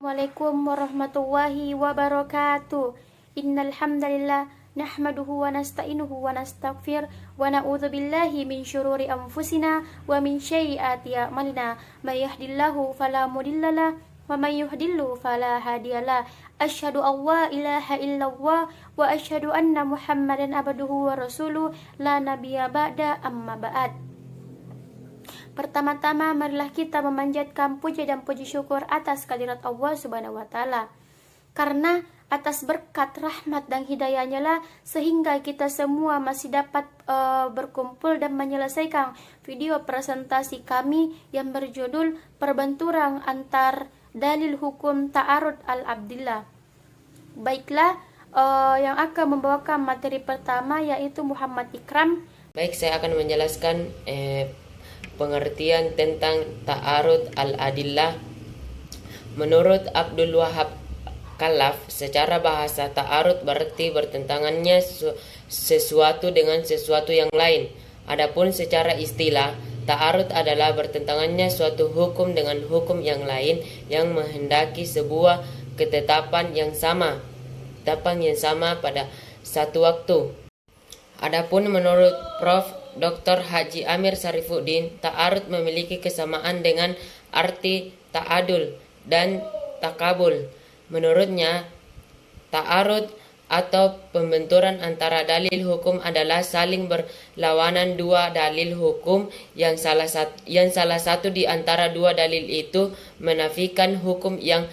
Assalamualaikum warahmatullahi wabarakatuh. Innal hamdalillah nahmaduhu wa nasta'inuhu wa nastaghfir wa na'udzu billahi min syururi anfusina wa min sayyiati a'malina. May yahdihillahu fala mudhillalah wa may yudhlil fala hadiyalah. Asyhadu an la ilaha illallah wa asyhadu anna Muhammadan abduhu wa rasuluh la nabiyya ba'da amma ba'd. Pertama-tama marilah kita memanjatkan puja dan puji syukur atas kehadirat Allah Subhanahu wa taala. Karena atas berkat rahmat dan hidayahnya lah sehingga kita semua masih dapat berkumpul dan menyelesaikan video presentasi kami yang berjudul Perbenturan Antar Dalil Hukum Ta'arud Al-Abdillah. Baiklah, yang akan membawakan materi pertama yaitu Muhammad Ikram. Baik, saya akan menjelaskan pengertian tentang ta'arud al-adillah. Menurut Abdul Wahab Khalaf, secara bahasa ta'arud berarti bertentangannya sesuatu dengan sesuatu yang lain. Adapun secara istilah, ta'arud adalah bertentangannya suatu hukum dengan hukum yang lain yang menghendaki sebuah ketetapan yang sama pada satu waktu. Adapun menurut Prof. Dr. Haji Amir Sarifuddin, ta'arud memiliki kesamaan dengan arti ta'adul dan takabul. Menurutnya, ta'arud atau pembenturan antara dalil hukum adalah saling berlawanan dua dalil hukum yang salah satu di antara dua dalil itu menafikan hukum yang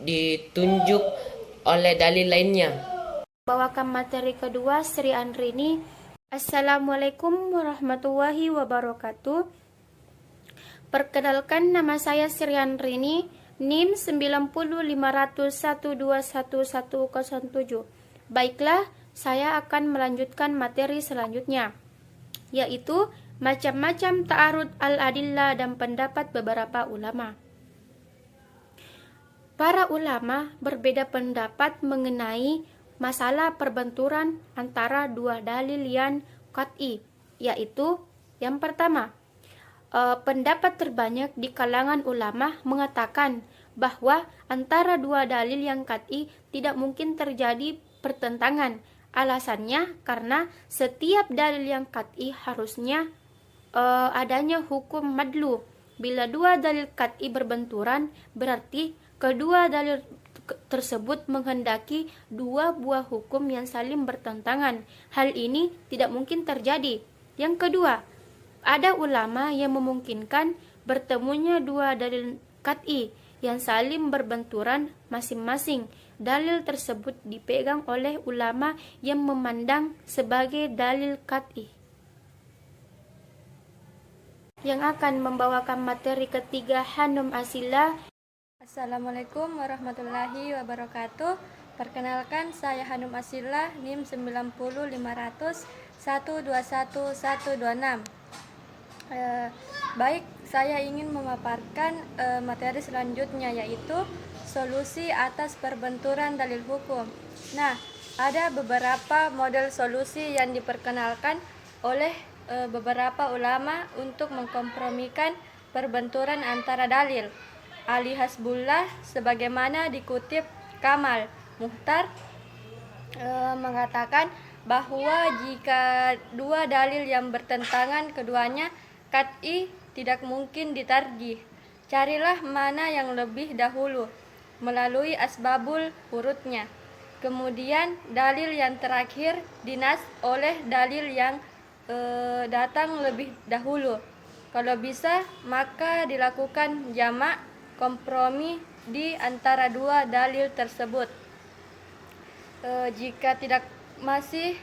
ditunjuk oleh dalil lainnya. Bawakan materi kedua Sri Andrini. Assalamualaikum warahmatullahi wabarakatuh. Perkenalkan, nama saya Sri Andrini, NIM 90501211107. Baiklah, saya akan melanjutkan materi selanjutnya, yaitu macam-macam ta'arud al-adillah dan pendapat beberapa ulama. Para ulama berbeda pendapat mengenai masalah perbenturan antara dua dalil yang qat'i, yaitu yang pertama, pendapat terbanyak di kalangan ulama mengatakan bahwa antara dua dalil yang qat'i tidak mungkin terjadi pertentangan. Alasannya karena setiap dalil yang qat'i harusnya adanya hukum madlu. Bila dua dalil qat'i berbenturan, berarti kedua dalil tersebut menghendaki dua buah hukum yang saling bertentangan. Hal ini tidak mungkin terjadi. Yang kedua, ada ulama yang memungkinkan bertemunya dua dalil qat'i yang saling berbenturan masing-masing. Dalil tersebut dipegang oleh ulama yang memandang sebagai dalil qat'i. Yang akan membawakan materi ketiga Hanum Asila. Assalamualaikum warahmatullahi wabarakatuh. Perkenalkan, saya Hanum Asila, NIM 90501211126. Baik, saya ingin memaparkan materi selanjutnya, yaitu solusi atas perbenturan dalil hukum. Nah, ada beberapa model solusi yang diperkenalkan oleh beberapa ulama untuk mengkompromikan perbenturan antara dalil. Ali Hasbullah sebagaimana dikutip Kamal Muhtar mengatakan bahwa jika dua dalil yang bertentangan keduanya qat'i tidak mungkin ditarjih. Carilah mana yang lebih dahulu melalui asbabul urutnya. Kemudian dalil yang terakhir dinas oleh dalil yang datang lebih dahulu. Kalau bisa maka dilakukan jamak kompromi di antara dua dalil tersebut. Jika masih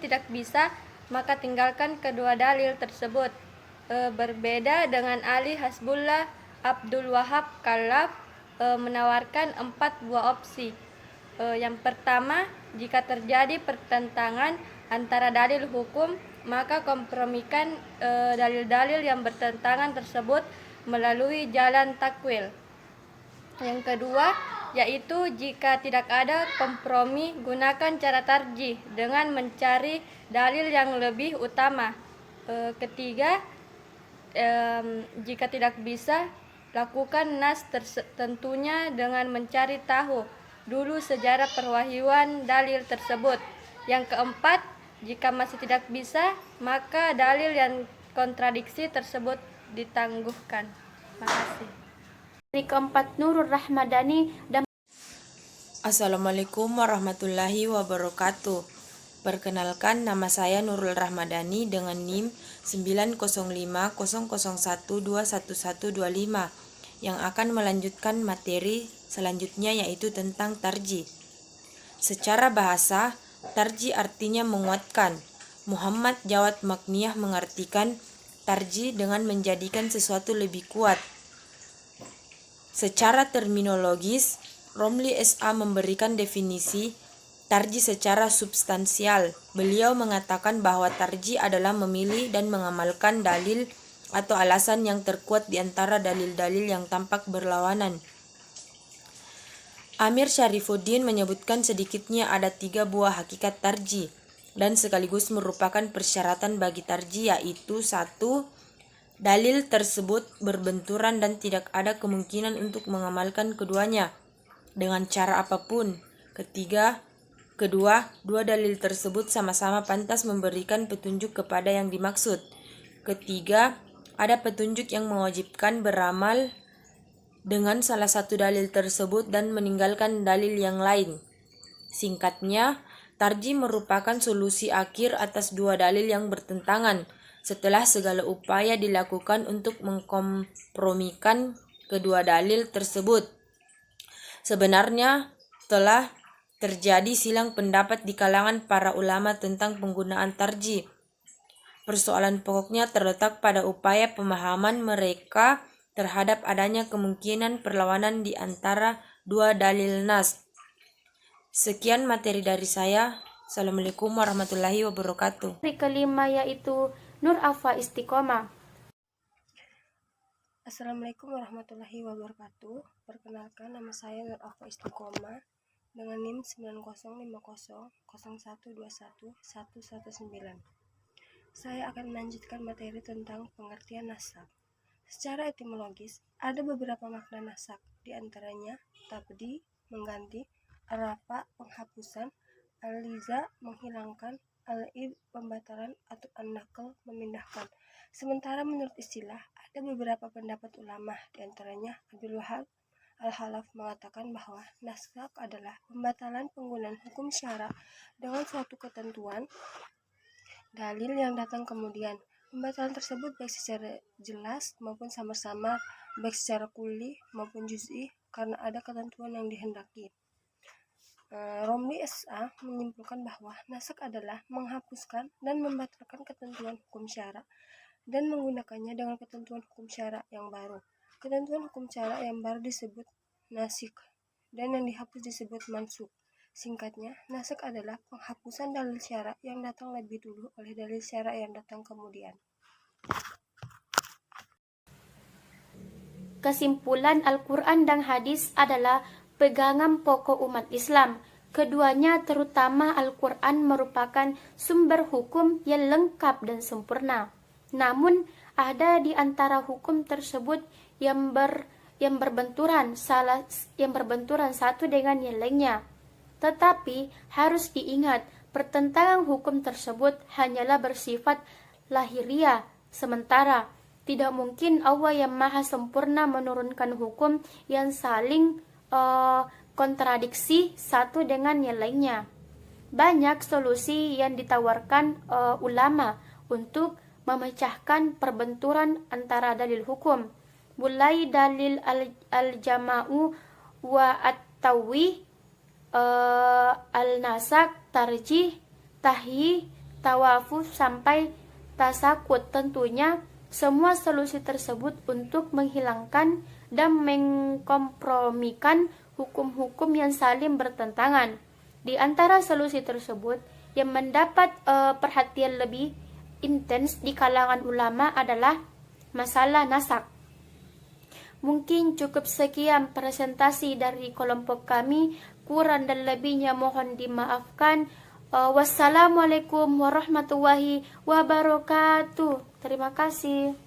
tidak bisa, maka tinggalkan kedua dalil tersebut. Berbeda dengan Ali Hasbullah, Abdul Wahab Khalaf menawarkan 4 buah opsi. Yang pertama, jika terjadi pertentangan antara dalil hukum, maka kompromikan dalil-dalil yang bertentangan tersebut melalui jalan takwil. Yang kedua, yaitu jika tidak ada kompromi, gunakan cara tarjih dengan mencari dalil yang lebih utama. Ketiga, jika tidak bisa, Lakukan nas tentunya dengan mencari tahu dulu sejarah perwahyuan dalil tersebut. Yang keempat, jika masih tidak bisa, maka dalil yang kontradiksi tersebut ditangguhkan. Terima kasih. Dari keempat, Nurul Rahmadani dan Assalamualaikum warahmatullahi wabarakatuh. Perkenalkan, nama saya Nurul Rahmadani dengan NIM 90500121125 yang akan melanjutkan materi selanjutnya, yaitu tentang tarji. Secara bahasa, tarji artinya menguatkan. Muhammad Jawad Makniyah mengartikan tarji dengan menjadikan sesuatu lebih kuat. Secara terminologis, Romli S.A. memberikan definisi tarji secara substansial. Beliau mengatakan bahwa tarji adalah memilih dan mengamalkan dalil atau alasan yang terkuat di antara dalil-dalil yang tampak berlawanan. Amir Syarifuddin menyebutkan sedikitnya ada 3 buah hakikat tarji dan sekaligus merupakan persyaratan bagi tarji, yaitu 1. Dalil tersebut berbenturan dan tidak ada kemungkinan untuk mengamalkan keduanya dengan cara apapun. Kedua, dua dalil tersebut sama-sama pantas memberikan petunjuk kepada yang dimaksud. Ketiga, ada petunjuk yang mewajibkan beramal dengan salah satu dalil tersebut dan meninggalkan dalil yang lain. Singkatnya, tarji merupakan solusi akhir atas 2 dalil yang bertentangan setelah segala upaya dilakukan untuk mengkompromikan kedua dalil tersebut. Sebenarnya telah terjadi silang pendapat di kalangan para ulama tentang penggunaan tarji. Persoalan pokoknya terletak pada upaya pemahaman mereka terhadap adanya kemungkinan perlawanan di antara 2 dalil nas. Sekian materi dari saya. Assalamualaikum warahmatullahi wabarakatuh. dari kelima, yaitu Nur Afa Istiqomah. Assalamualaikum warahmatullahi wabarakatuh. Perkenalkan, nama saya Nur Afa Istiqomah dengan NIM 90500121119. Saya akan melanjutkan materi tentang pengertian nasak. Secara etimologis, ada beberapa makna nasak, di antaranya tabdi, mengganti, arafa, penghapusan, al-liza, menghilangkan, al-id, pembatalan, atau an-naql, memindahkan. Sementara menurut istilah, ada beberapa pendapat ulama, di antaranya Abdul Wahab Al-Halaf mengatakan bahwa naskh adalah pembatalan penggunaan hukum syara dengan suatu ketentuan dalil yang datang kemudian. Pembatalan tersebut baik secara jelas maupun samar-samar, baik secara kulli maupun juz'i, karena ada ketentuan yang dihendaki. Romli S.A. menyimpulkan bahwa naskh adalah menghapuskan dan membatalkan ketentuan hukum syara dan menggunakannya dengan ketentuan hukum syara yang baru. Ketentuan hukum syara yang baru disebut nasikh dan yang dihapus disebut mansukh. Singkatnya, nasikh adalah penghapusan dalil syara yang datang lebih dulu oleh dalil syara yang datang kemudian. Kesimpulan, Al-Quran dan hadis adalah pegangan pokok umat Islam. Keduanya, terutama Al-Quran, merupakan sumber hukum yang lengkap dan sempurna. Namun, ada di antara hukum tersebut yang berbenturan satu dengan yang lainnya. Tetapi harus diingat, pertentangan hukum tersebut hanyalah bersifat lahiriah sementara. Tidak mungkin Allah yang maha sempurna menurunkan hukum yang saling kontradiksi satu dengan yang lainnya. Banyak solusi yang ditawarkan ulama untuk memecahkan perbenturan antara dalil hukum, mulai dalil al-jama'u wa at-tawih, al-nasak, tarjih, tahyi, tawafuf, sampai tasakut. Tentunya semua solusi tersebut untuk menghilangkan dan mengkompromikan hukum-hukum yang saling bertentangan. Di antara solusi tersebut yang mendapat perhatian lebih intens di kalangan ulama adalah masalah nasak. Mungkin cukup sekian presentasi dari kelompok kami. Kurang dan lebihnya mohon dimaafkan. Wassalamualaikum warahmatullahi wabarakatuh. Terima kasih.